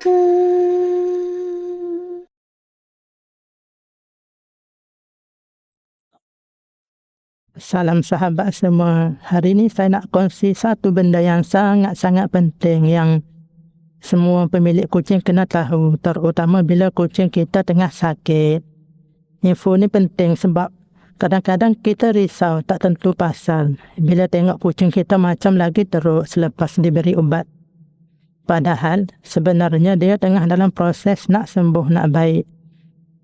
Salam sahabat semua. Hari ini saya nak kongsi satu benda yang sangat-sangat penting yang semua pemilik kucing kena tahu, terutama bila kucing kita tengah sakit. Info ni penting sebab kadang-kadang kita risau tak tentu pasal bila tengok kucing kita macam lagi teruk selepas diberi ubat. Padahal sebenarnya dia tengah dalam proses nak sembuh, nak baik.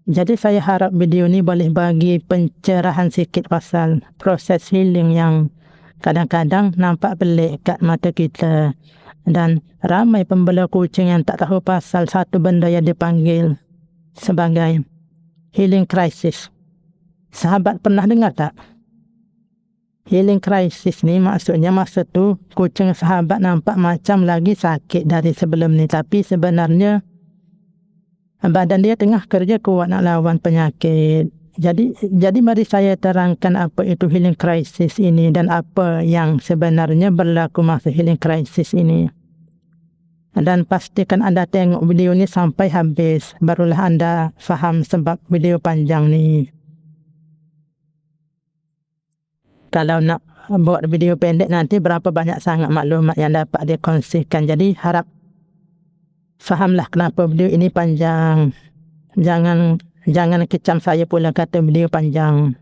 Jadi saya harap video ni boleh bagi pencerahan sikit pasal proses healing yang kadang-kadang nampak pelik kat mata kita. Dan ramai pembela kucing yang tak tahu pasal satu benda yang dipanggil sebagai healing crisis. Sahabat pernah dengar tak? Healing crisis ni maksudnya masa tu kucing sahabat nampak macam lagi sakit dari sebelum ni, tapi sebenarnya badan dia tengah kerja kuat nak lawan penyakit. Jadi mari saya terangkan apa itu healing crisis ini dan apa yang sebenarnya berlaku masa healing crisis ini. Dan pastikan anda tengok video ni sampai habis, barulah anda faham sebab video panjang ni. Kalau nak buat video pendek nanti berapa banyak sangat maklumat yang dapat dikongsikan. Jadi harap fahamlah kenapa video ini panjang. Jangan kecam saya pula kata video panjang.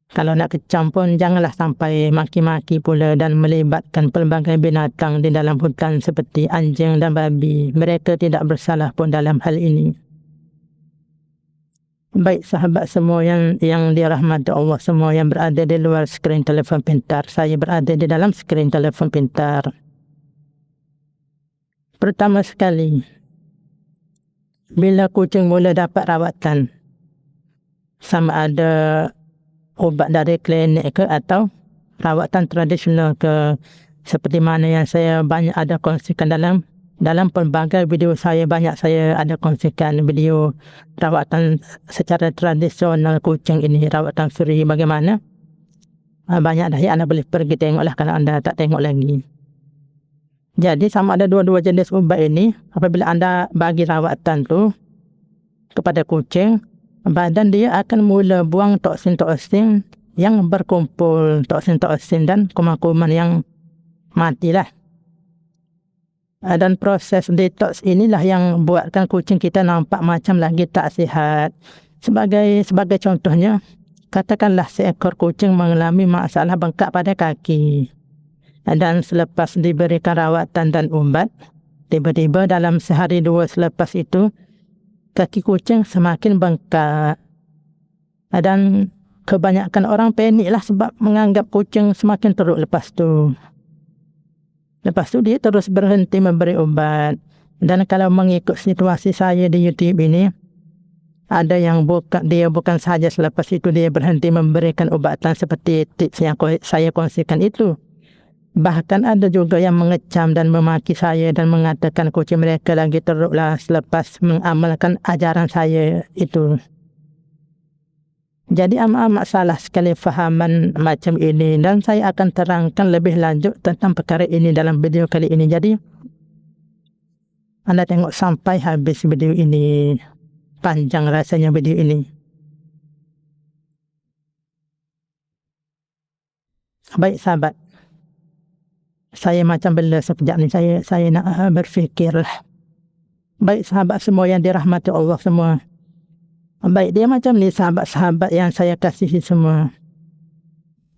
Kalau nak kecam pun janganlah sampai maki-maki pula dan melibatkan pelbagai binatang di dalam hutan seperti anjing dan babi. Mereka tidak bersalah pun dalam hal ini. Baik sahabat semua yang dirahmati Allah semua yang berada di luar skrin telefon pintar. Saya berada di dalam skrin telefon pintar. Pertama sekali, bila kucing mula dapat rawatan, sama ada ubat dari klinik ke atau rawatan tradisional ke, seperti mana yang saya banyak ada kongsikan dalam pelbagai video saya, banyak saya ada kongsikan video rawatan secara tradisional kucing ini, rawatan free bagaimana. Banyak dah yang anda boleh pergi tengoklah kalau anda tak tengok lagi. Jadi sama ada dua-dua jenis ubat ini, apabila anda bagi rawatan tu kepada kucing, badan dia akan mula buang toksin-toksin yang berkumpul, toksin-toksin dan kuman-kuman yang matilah. Dan proses detox inilah yang buatkan kucing kita nampak macam lagi tak sihat. Sebagai contohnya, katakanlah seekor kucing mengalami masalah bengkak pada kaki. Dan selepas diberikan rawatan dan ubat, tiba-tiba dalam sehari dua selepas itu, kaki kucing semakin bengkak. Dan kebanyakan orang paniklah sebab menganggap kucing semakin teruk lepas tu. Lepas tu dia terus berhenti memberi ubat. Dan kalau mengikut situasi saya di YouTube ini, ada yang bukan sahaja selepas itu dia berhenti memberikan ubatan seperti tips yang saya kongsikan itu. Bahkan ada juga yang mengecam dan memaki saya dan mengatakan kucing mereka lagi teruklah selepas mengamalkan ajaran saya itu. Jadi amat salah sekali fahaman macam ini dan saya akan terangkan lebih lanjut tentang perkara ini dalam video kali ini. Jadi anda tengok sampai habis video ini. Panjang rasanya video ini. Baik sahabat, saya macam bela sekejap ni, saya nak berfikirlah. Baik sahabat semua yang dirahmati Allah semua. Baik, dia macam ni sahabat-sahabat yang saya kasihi semua.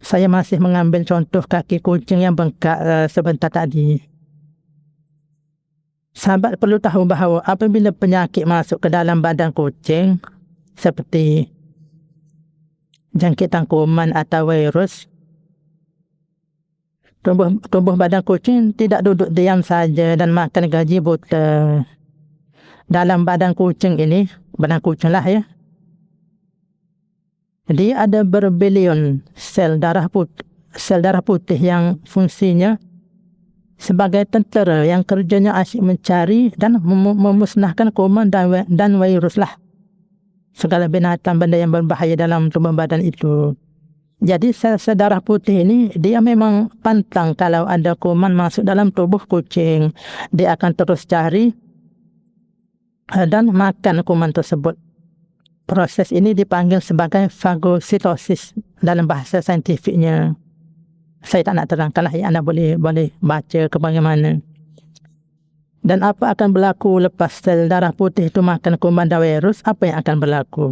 Saya masih mengambil contoh kaki kucing yang bengkak sebentar tadi. Sahabat perlu tahu bahawa apabila penyakit masuk ke dalam badan kucing seperti jangkitan kuman atau virus, tubuh badan kucing tidak duduk diam saja dan makan gaji buta. Dalam badan kucing ini, badan kucing lah ya, dia ada berbilion sel darah putih yang fungsinya sebagai tentera yang kerjanya asyik mencari dan memusnahkan kuman dan virus lah. Segala binatang benda yang berbahaya dalam tubuh badan itu. Jadi sel-sel darah putih ini dia memang pantang kalau ada kuman masuk dalam tubuh kucing. Dia akan terus cari dan makan kuman tersebut. Proses ini dipanggil sebagai fagositosis dalam bahasa saintifiknya. Saya tak nak terangkanlah, ya, anda boleh baca ke bagaimana. Dan apa akan berlaku lepas sel darah putih itu makan kuman dan virus? Apa yang akan berlaku?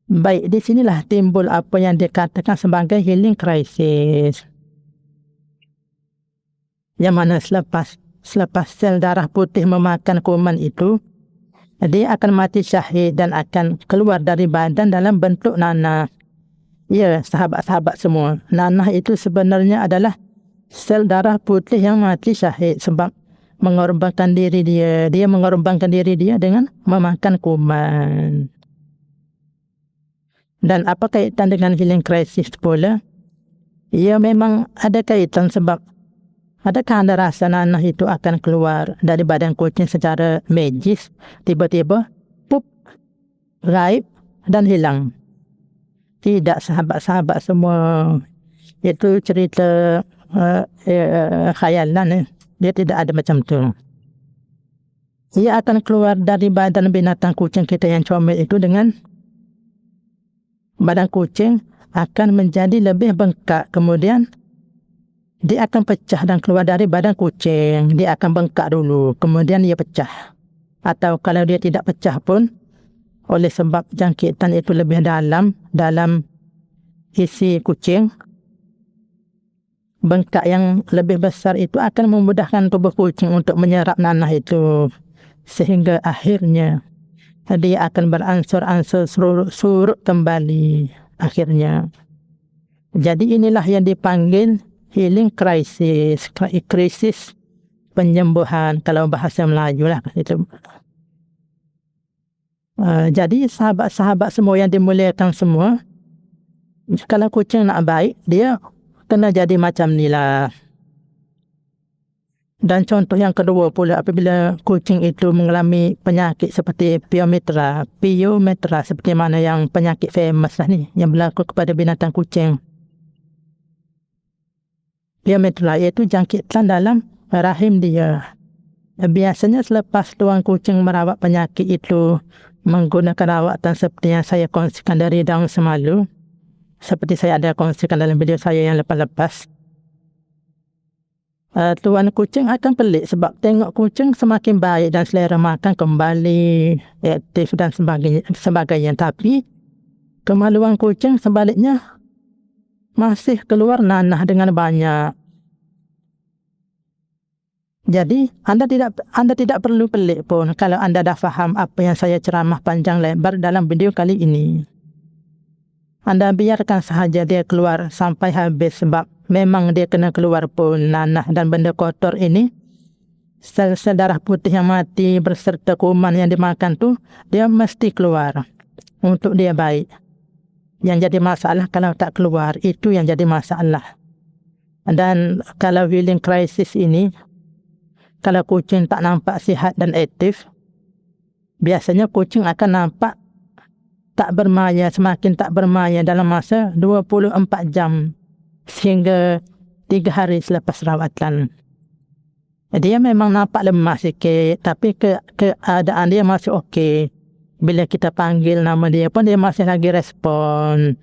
Baik, di sinilah timbul apa yang dikatakan sebagai healing crisis. Yang mana selepas sel darah putih memakan kuman itu, dia akan mati syahid dan akan keluar dari badan dalam bentuk nanah. Ya, sahabat-sahabat semua, nanah itu sebenarnya adalah sel darah putih yang mati syahid sebab mengorbankan diri dia. Dia mengorbankan diri dia dengan memakan kuman. Dan apa kaitan dengan healing crisis pula? Ya, memang ada kaitan sebab adakah anda rasa nanah itu akan keluar dari badan kucing secara magis, tiba-tiba, pup, gaib dan hilang? Tidak, sahabat-sahabat semua. Itu cerita khayalan. Dia tidak ada macam tu. Ia akan keluar dari badan binatang kucing kita yang comel itu dengan badan kucing akan menjadi lebih bengkak. Kemudian dia akan pecah dan keluar dari badan kucing. Dia akan bengkak dulu, kemudian dia pecah. Atau kalau dia tidak pecah pun, oleh sebab jangkitan itu lebih dalam isi kucing, bengkak yang lebih besar itu akan memudahkan tubuh kucing untuk menyerap nanah itu. Sehingga akhirnya dia akan beransur-ansur surut kembali akhirnya. Jadi inilah yang dipanggil healing crisis, krisis penyembuhan kalau bahasa Melayu lah itu. Jadi sahabat-sahabat semua yang dimuliakan semua, kalau kucing nak baik, dia kena jadi macam ni lah. Dan contoh yang kedua pula, apabila kucing itu mengalami penyakit seperti pyometra seperti mana yang penyakit famous lah ni, yang berlaku kepada binatang kucing. Pyometra iaitu jangkitan dalam rahim dia. Biasanya selepas tuan kucing merawat penyakit itu menggunakan rawatan seperti yang saya kongsikan dari daun semalu, seperti saya ada kongsikan dalam video saya yang lepas-lepas, tuan kucing akan pelik sebab tengok kucing semakin baik dan selera makan kembali, aktif dan sebagainya. Tapi kemaluan kucing sebaliknya masih keluar nanah dengan banyak. Jadi anda tidak perlu pelik pun kalau anda dah faham apa yang saya ceramah panjang lebar dalam video kali ini. Anda biarkan sahaja dia keluar sampai habis sebab memang dia kena keluar pun nanah dan benda kotor ini. Sel-sel darah putih yang mati berserta kuman yang dimakan tu, dia mesti keluar untuk dia baik. Yang jadi masalah kalau tak keluar, itu yang jadi masalah. Dan kalau healing crisis ini, kalau kucing tak nampak sihat dan aktif, biasanya kucing akan nampak tak bermaya, semakin tak bermaya dalam masa 24 jam sehingga 3 hari selepas rawatan. Dia memang nampak lemah sikit, tapi keadaan dia masih okey. Bila kita panggil nama dia pun dia masih lagi respon.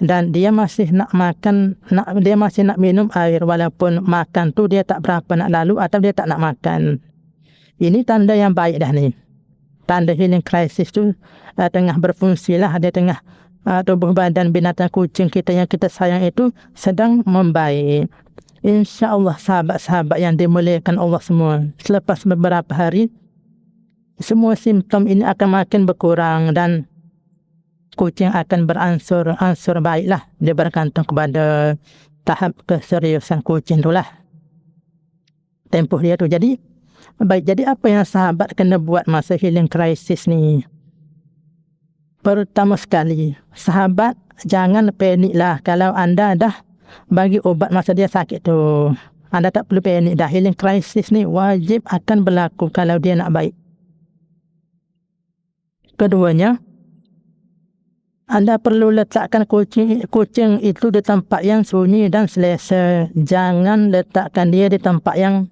Dan dia masih nak makan, dia masih nak minum air walaupun makan tu dia tak berapa nak lalu atau dia tak nak makan. Ini tanda yang baik dah ni. Tanda healing crisis tu tengah berfungsi lah. Dia tengah tubuh badan binatang kucing kita yang kita sayang itu sedang membaik. InsyaAllah sahabat-sahabat yang dimuliakan Allah semua, selepas beberapa hari semua simptom ini akan makin berkurang dan kucing akan beransur baiklah. Dia bergantung kepada tahap keseriusan kucing itulah, tempoh dia tu. Jadi baik, jadi apa yang sahabat kena buat masa healing crisis ni? Pertama sekali, sahabat jangan paniklah kalau anda dah bagi obat masa dia sakit tu. Anda tak perlu panik dah. Healing crisis ni wajib akan berlaku kalau dia nak baik. Keduanya, Anda perlu letakkan kucing itu di tempat yang sunyi dan selesa. Jangan letakkan dia di tempat yang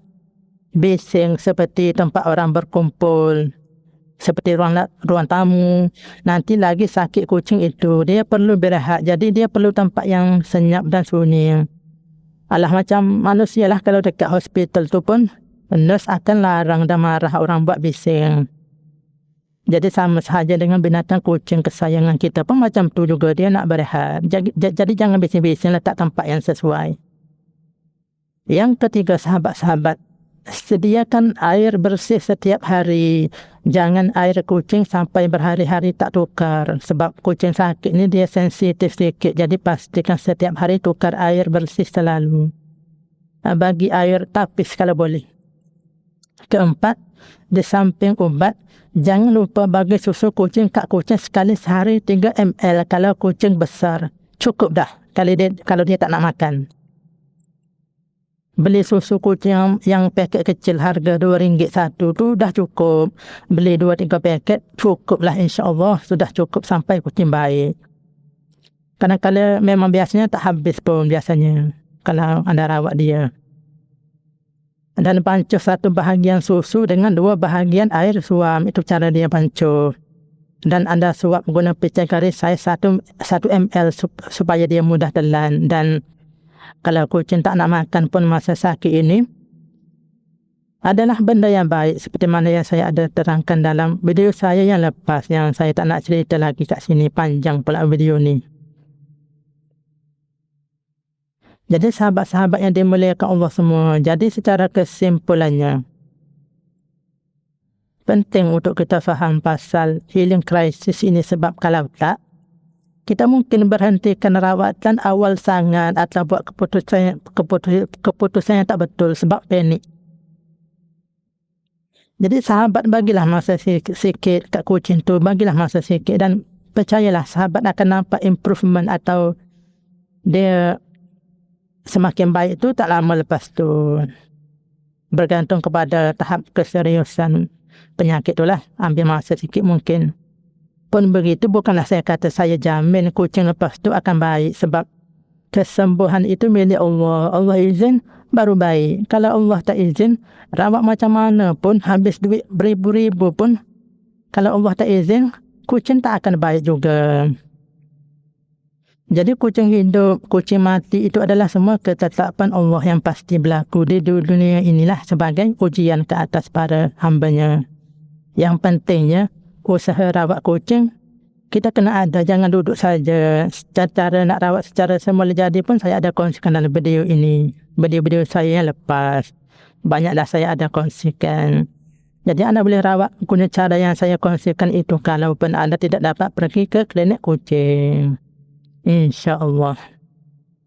bising seperti tempat orang berkumpul, seperti ruang tamu. Nanti lagi sakit kucing itu. Dia perlu berehat. Jadi dia perlu tempat yang senyap dan sunyi. Alah, macam manusia lah, kalau dekat hospital tu pun nurse akan larang dan marah orang buat bising. Jadi sama sahaja dengan binatang kucing kesayangan kita pun macam tu juga, dia nak berehat. Jadi jangan bising-bising, letak tempat yang sesuai. Yang ketiga, sahabat-sahabat, sediakan air bersih setiap hari. Jangan air kucing sampai berhari-hari tak tukar. Sebab kucing sakit ni dia sensitif sikit. Jadi pastikan setiap hari tukar air bersih selalu. Bagi air tapis kalau boleh. Keempat, di samping ubat, jangan lupa bagi susu kucing kat kucing sekali sehari 3 ml. Kalau kucing besar, cukup dah kalau dia tak nak makan. Beli susu kucing yang paket kecil harga RM2 satu tu dah cukup. Beli 2-3 paket cukuplah, insya-Allah sudah cukup sampai kucing baik. Kadang-kadang memang biasanya tak habis pun biasanya kalau anda rawat dia. Dan pancuh 1 bahagian susu dengan 2 bahagian air suam. Itu cara dia pancuh. Dan anda suap guna pecah garis saiz 1 ml supaya dia mudah telan. Dan kalau kucing tak nak makan pun masa sakit ini, adalah benda yang baik seperti mana yang saya ada terangkan dalam video saya yang lepas, yang saya tak nak cerita lagi kat sini, panjang pula video ni. Jadi sahabat-sahabat yang dimuliakan Allah semua, jadi secara kesimpulannya, penting untuk kita faham pasal healing crisis ini, sebab kalau tak, kita mungkin berhentikan rawatan awal sangat atau buat keputusan yang tak betul sebab panik. Jadi sahabat, bagilah masa sikit kat kucing tu, bagilah masa sikit, dan percayalah sahabat akan nampak improvement atau dia semakin baik tu tak lama lepas tu. Bergantung kepada tahap keseriusan penyakit tu lah, ambil masa sikit mungkin. Pun begitu, bukanlah saya kata saya jamin kucing lepas tu akan baik, sebab kesembuhan itu milik Allah. Allah izin baru baik. Kalau Allah tak izin, rawat macam mana pun, habis duit beribu-ribu pun, kalau Allah tak izin, kucing tak akan baik juga. Jadi kucing hidup, kucing mati itu adalah semua ketetapan Allah yang pasti berlaku di dunia inilah sebagai ujian ke atas para hambanya. Yang pentingnya, usaha rawat kucing kita kena ada, jangan duduk saja. Cara nak rawat secara semula jadi pun saya ada kongsikan dalam video ini. Video-video saya yang lepas, banyaklah saya ada kongsikan. Jadi anda boleh rawat guna cara yang saya kongsikan itu kalau pun anda tidak dapat pergi ke klinik kucing. InsyaAllah.